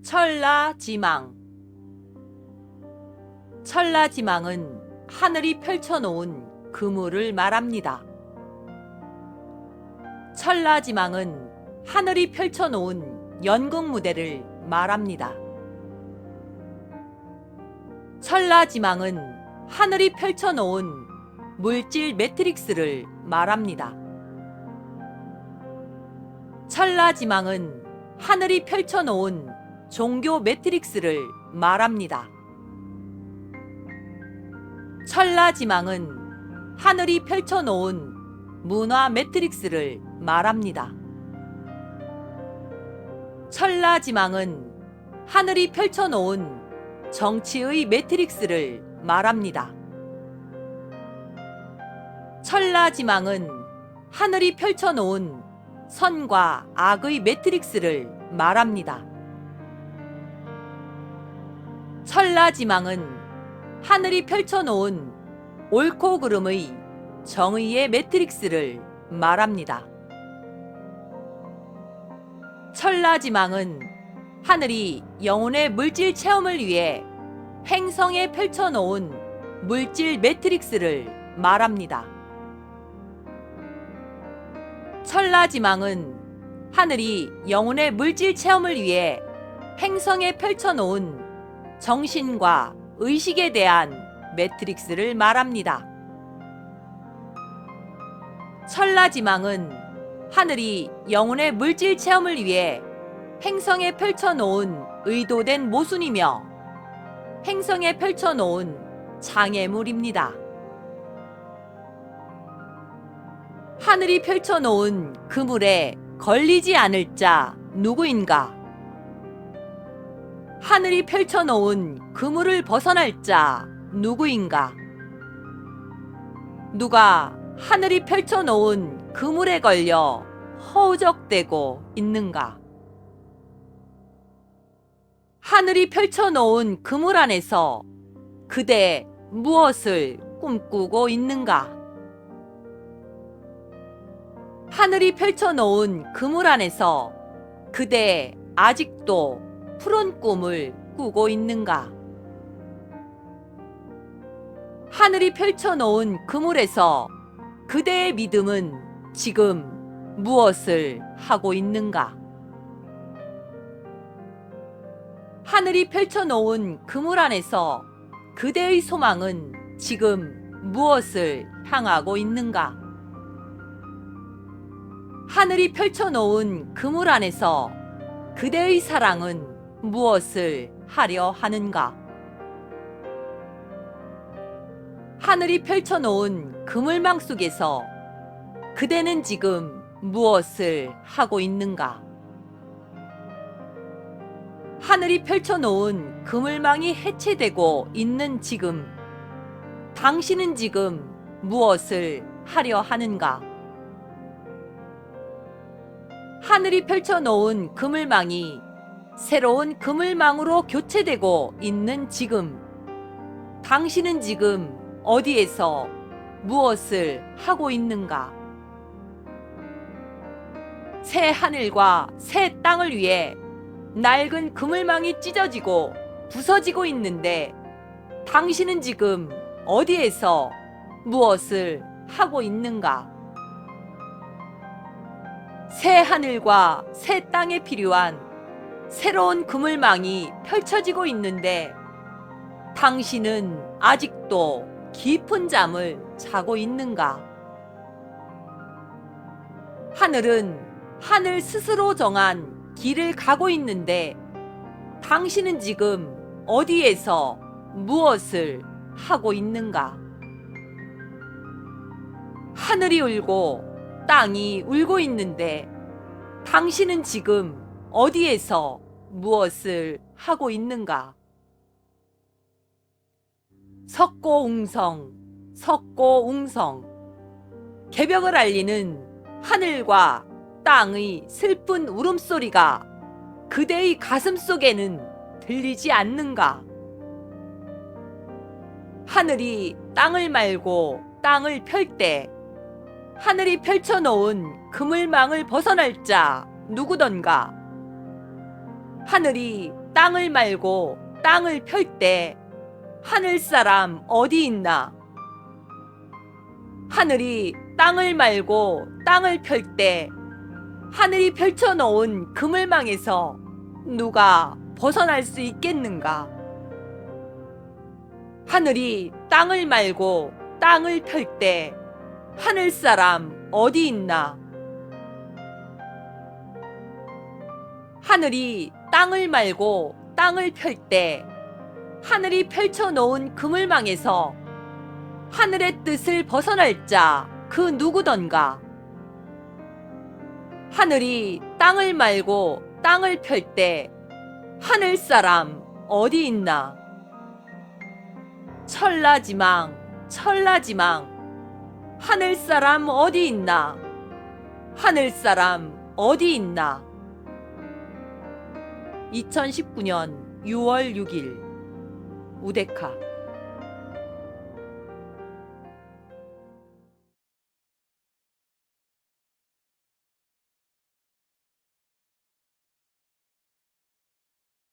천라지망. 천라지망은 하늘이 펼쳐놓은 그물을 말합니다. 천라지망은 하늘이 펼쳐놓은 연극무대를 말합니다. 천라지망은 하늘이 펼쳐놓은 물질 매트릭스를 말합니다. 천라지망은 하늘이 펼쳐놓은 종교 매트릭스를 말합니다. 천라지망은 하늘이 펼쳐놓은 문화 매트릭스를 말합니다. 천라지망은 하늘이 펼쳐놓은 정치의 매트릭스를 말합니다. 천라지망은 하늘이 펼쳐놓은 선과 악의 매트릭스를 말합니다. 천라지망은 하늘이 펼쳐놓은 옳고 그름의 정의의 매트릭스를 말합니다. 천라지망은 하늘이 영혼의 물질 체험을 위해 행성에 펼쳐놓은 물질 매트릭스를 말합니다. 천라지망은 하늘이 영혼의 물질 체험을 위해 행성에 펼쳐놓은 정신과 의식에 대한 매트릭스를 말합니다. 천라지망은 하늘이 영혼의 물질 체험을 위해 행성에 펼쳐놓은 의도된 모순이며 행성에 펼쳐놓은 장애물입니다. 하늘이 펼쳐놓은 그물에 걸리지 않을 자 누구인가? 하늘이 펼쳐놓은 그물을 벗어날 자 누구인가? 누가 하늘이 펼쳐놓은 그물에 걸려 허우적대고 있는가? 하늘이 펼쳐놓은 그물 안에서 그대 무엇을 꿈꾸고 있는가? 하늘이 펼쳐놓은 그물 안에서 그대 아직도 푸른 꿈을 꾸고 있는가? 하늘이 펼쳐놓은 그물에서 그대의 믿음은 지금 무엇을 하고 있는가? 하늘이 펼쳐놓은 그물 안에서 그대의 소망은 지금 무엇을 향하고 있는가? 하늘이 펼쳐놓은 그물 안에서 그대의 사랑은 무엇을 하려 하는가? 하늘이 펼쳐놓은 그물망 속에서 그대는 지금 무엇을 하고 있는가? 하늘이 펼쳐놓은 그물망이 해체되고 있는 지금 당신은 지금 무엇을 하려 하는가? 하늘이 펼쳐놓은 그물망이 새로운 그물망으로 교체되고 있는 지금 당신은 지금 어디에서 무엇을 하고 있는가? 새 하늘과 새 땅을 위해 낡은 그물망이 찢어지고 부서지고 있는데 당신은 지금 어디에서 무엇을 하고 있는가? 새 하늘과 새 땅에 필요한 새로운 그물망이 펼쳐지고 있는데 당신은 아직도 깊은 잠을 자고 있는가? 하늘은 하늘 스스로 정한 길을 가고 있는데 당신은 지금 어디에서 무엇을 하고 있는가? 하늘이 울고 땅이 울고 있는데 당신은 지금 어디에서 무엇을 하고 있는가? 석고웅성, 석고웅성. 개벽을 알리는 하늘과 땅의 슬픈 울음소리가 그대의 가슴 속에는 들리지 않는가? 하늘이 땅을 말고 땅을 펼 때 하늘이 펼쳐놓은 그물망을 벗어날 자 누구던가? 하늘이 땅을 말고 땅을 펼 때 하늘 사람 어디 있나? 하늘이 땅을 말고 땅을 펼 때 하늘이 펼쳐놓은 그물망에서 누가 벗어날 수 있겠는가? 하늘이 땅을 말고 땅을 펼 때 하늘 사람 어디 있나? 하늘이 땅을 말고 땅을 펼 때 하늘이 펼쳐놓은 그물망에서 하늘의 뜻을 벗어날 자 그 누구던가? 하늘이 땅을 말고 땅을 펼 때 하늘 사람 어디 있나? 천라지망 천라지망 하늘 사람 어디 있나? 하늘 사람 어디 있나? 2019년 6월 6일 우데카